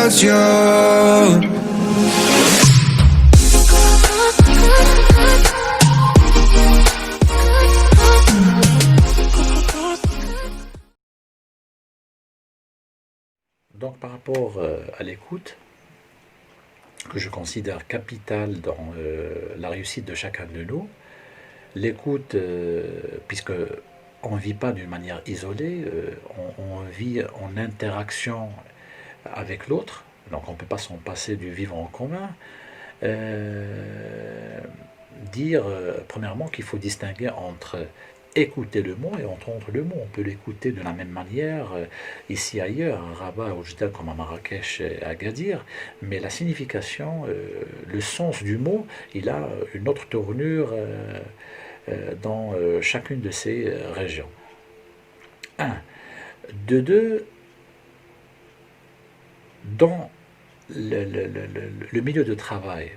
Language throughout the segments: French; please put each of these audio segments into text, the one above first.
occasion. Donc par rapport à l'écoute, que je considère capitale dans la réussite de chacun de nous, l'écoute, puisque on ne vit pas d'une manière isolée, on vit en interaction avec l'autre, donc on ne peut pas s'en passer du vivre en commun. Euh, Dire premièrement qu'il faut distinguer entre écouter le mot et entendre le mot. On peut l'écouter de la même manière ici ailleurs, à Rabat, au Oujda, comme à Marrakech et à Agadir, mais la signification, le sens du mot, il a une autre tournure dans chacune de ces régions. Un. De deux, dans le milieu de travail,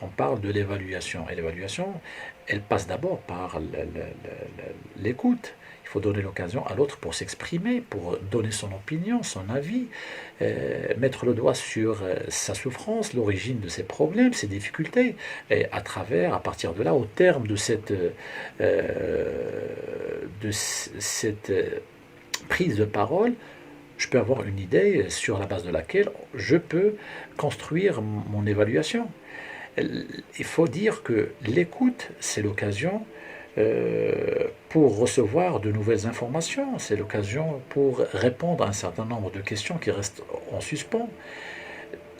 on parle de l'évaluation. Et l'évaluation, elle passe d'abord par l'écoute. Il faut donner l'occasion à l'autre pour s'exprimer, pour donner son opinion, son avis, mettre le doigt sur sa souffrance, l'origine de ses problèmes, ses difficultés. Et à partir de là, au terme de cette prise de parole, je peux avoir une idée sur la base de laquelle je peux construire mon évaluation. Il faut dire que l'écoute, c'est l'occasion pour recevoir de nouvelles informations, c'est l'occasion pour répondre à un certain nombre de questions qui restent en suspens.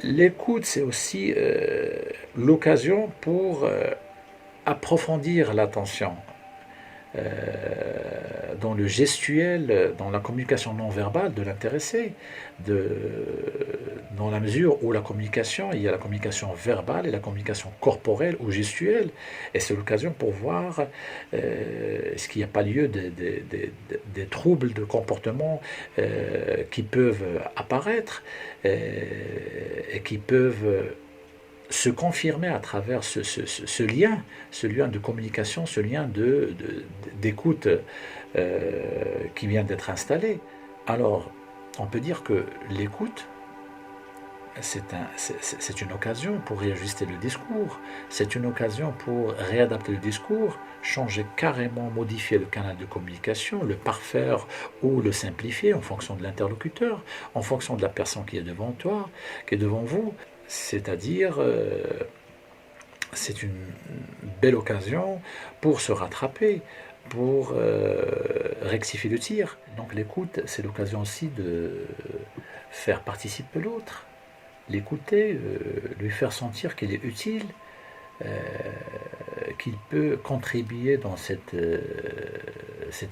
L'écoute, c'est aussi l'occasion pour approfondir l'attention dans le gestuel, dans la communication non verbale de l'intéressé, dans la mesure où la communication, il y a la communication verbale et la communication corporelle ou gestuelle, et c'est l'occasion pour voir est-ce qu'il n'y a pas lieu des troubles de comportement qui peuvent apparaître et qui peuvent se confirmer à travers ce lien de communication, ce lien d'écoute qui vient d'être installé. Alors, on peut dire que l'écoute, c'est une occasion pour réajuster le discours, c'est une occasion pour réadapter le discours, changer carrément, modifier le canal de communication, le parfaire ou le simplifier en fonction de l'interlocuteur, en fonction de la personne qui est devant toi, qui est devant vous. C'est-à-dire, c'est une belle occasion pour se rattraper, pour rectifier le tir. Donc l'écoute, c'est l'occasion aussi de faire participer l'autre, l'écouter, lui faire sentir qu'il est utile, qu'il peut contribuer dans cet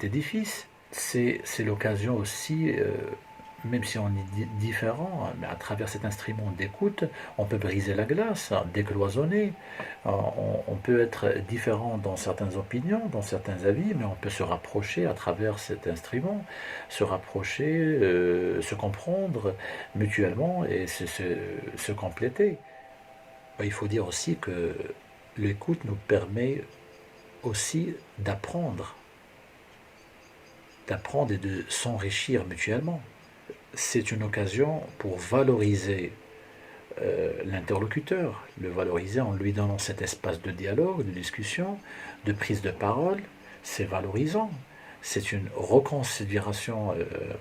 édifice. C'est l'occasion aussi même si on est différent, mais à travers cet instrument d'écoute, on peut briser la glace, décloisonner. On peut être différent dans certaines opinions, dans certains avis, mais on peut se rapprocher à travers cet instrument, se rapprocher, se comprendre mutuellement et se compléter. Il faut dire aussi que l'écoute nous permet aussi d'apprendre et de s'enrichir mutuellement. C'est une occasion pour valoriser l'interlocuteur, le valoriser en lui donnant cet espace de dialogue, de discussion, de prise de parole. C'est valorisant. C'est une reconsidération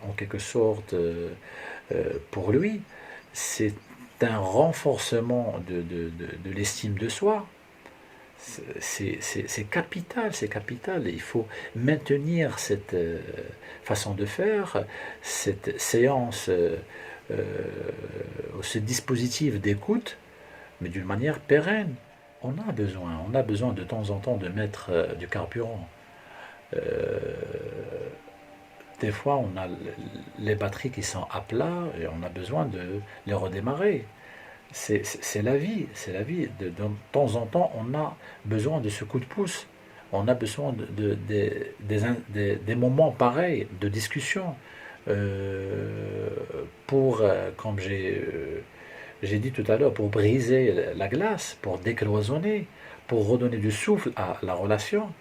en quelque sorte pour lui. C'est un renforcement de l'estime de soi. C'est capital, c'est capital. Et il faut maintenir cette façon de faire, cette séance, ce dispositif d'écoute, mais d'une manière pérenne. On a besoin de temps en temps de mettre du carburant. Des fois, on a les batteries qui sont à plat et on a besoin de les redémarrer. C'est la vie, c'est la vie. De temps en temps, on a besoin de ce coup de pouce. On a besoin des moments pareils, de discussion, pour, comme j'ai dit tout à l'heure, pour briser la glace, pour décloisonner, pour redonner du souffle à la relation.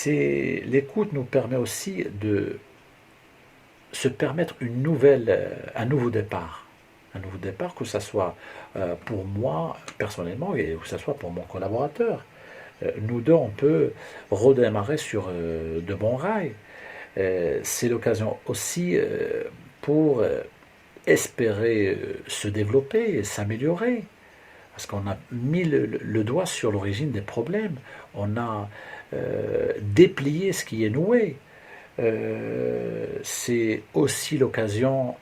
L'écoute nous permet aussi de se permettre un nouveau départ. Un nouveau départ, que ce soit pour moi personnellement et que ce soit pour mon collaborateur. Nous deux, on peut redémarrer sur de bons rails. C'est l'occasion aussi pour espérer se développer, s'améliorer. Parce qu'on a mis le doigt sur l'origine des problèmes. On a déplié ce qui est noué. C'est aussi l'occasion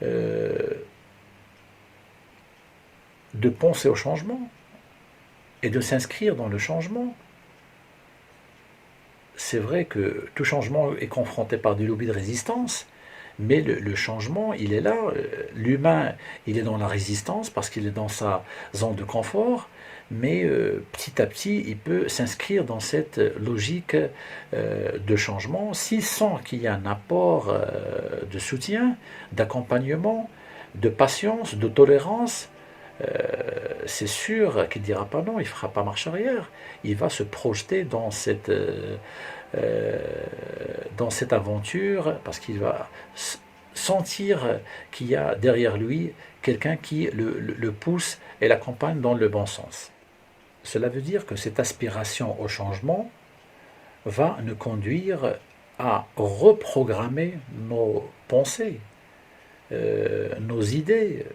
euh, de penser au changement et de s'inscrire dans le changement. C'est vrai que tout changement est confronté par des lobbies de résistance, mais le changement, il est là. L'humain, il est dans la résistance parce qu'il est dans sa zone de confort, mais petit à petit, il peut s'inscrire dans cette logique de changement s'il sent qu'il y a un apport de soutien, d'accompagnement, de patience, de tolérance. C'est sûr qu'il ne dira pas non, il ne fera pas marche arrière. Il va se projeter euh, dans cette aventure parce qu'il va sentir qu'il y a derrière lui quelqu'un qui le pousse et l'accompagne dans le bon sens. Cela veut dire que cette aspiration au changement va nous conduire à reprogrammer nos pensées, nos idées,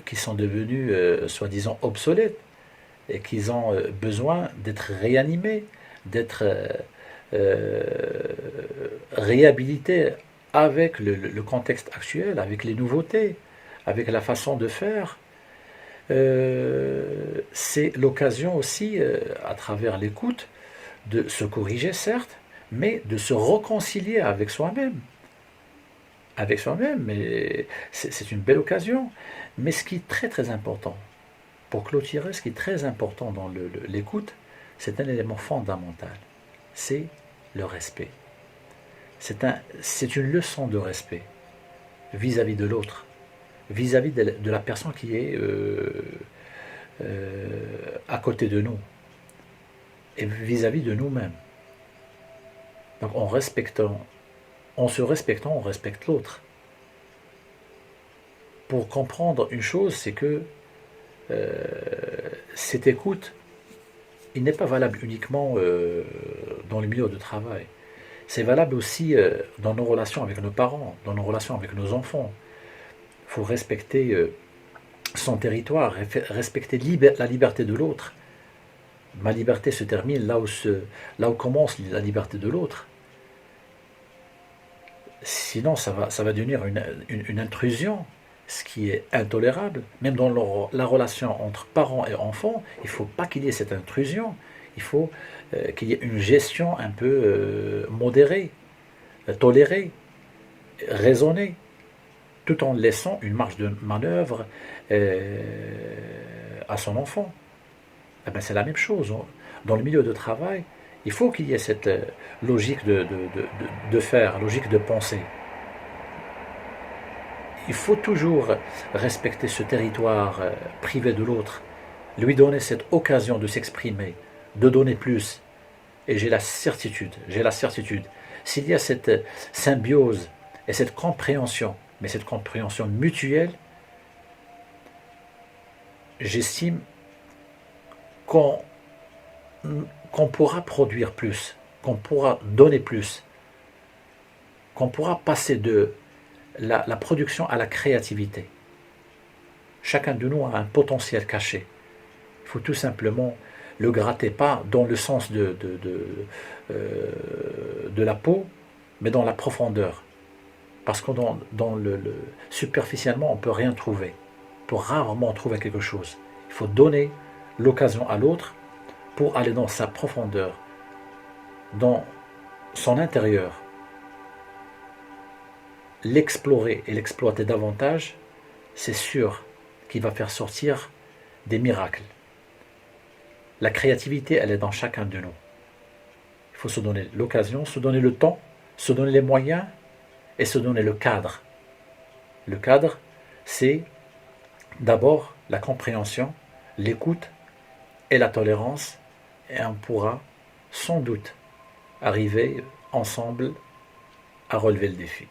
qui sont devenus soi-disant obsolètes et qui ont besoin d'être réanimés, d'être euh, réhabilités avec le contexte actuel, avec les nouveautés, avec la façon de faire. C'est l'occasion aussi, à travers l'écoute, de se corriger certes, mais de se réconcilier avec soi-même. Avec soi-même, mais c'est une belle occasion. Mais ce qui est très très important, pour clôturer, ce qui est très important dans l'écoute, c'est un élément fondamental. C'est le respect. C'est une leçon de respect vis-à-vis de l'autre, vis-à-vis de la personne qui est à côté de nous, et vis-à-vis de nous-mêmes. Donc en se respectant, on respecte l'autre. Pour comprendre une chose, c'est que euh, cette écoute, il n'est pas valable uniquement dans le milieu de travail. C'est valable aussi dans nos relations avec nos parents, dans nos relations avec nos enfants. Il faut respecter son territoire, respecter la liberté de l'autre. Ma liberté se termine là où commence la liberté de l'autre. Sinon, ça va devenir une intrusion, ce qui est intolérable. Même dans la relation entre parents et enfants, il ne faut pas qu'il y ait cette intrusion. Il faut qu'il y ait une gestion un peu modérée, tolérée, raisonnée, tout en laissant une marge de manœuvre à son enfant. Eh ben, c'est la même chose. Dans le milieu de travail, il faut qu'il y ait cette logique de faire, logique de penser. Il faut toujours respecter ce territoire privé de l'autre, lui donner cette occasion de s'exprimer, de donner plus. Et j'ai la certitude, s'il y a cette symbiose et cette compréhension, mais cette compréhension mutuelle, j'estime qu'on qu'on pourra produire plus, qu'on pourra donner plus, qu'on pourra passer de la production à la créativité. Chacun de nous a un potentiel caché. Il faut tout simplement le gratter, pas dans le sens de la peau, mais dans la profondeur. Parce que superficiellement, on ne peut rien trouver. On peut rarement trouver quelque chose. Il faut donner l'occasion à l'autre pour aller dans sa profondeur, dans son intérieur, l'explorer et l'exploiter davantage, c'est sûr qu'il va faire sortir des miracles. La créativité, elle est dans chacun de nous. Il faut se donner l'occasion, se donner le temps, se donner les moyens et se donner le cadre. Le cadre, c'est d'abord la compréhension, l'écoute et la tolérance, et on pourra sans doute arriver ensemble à relever le défi.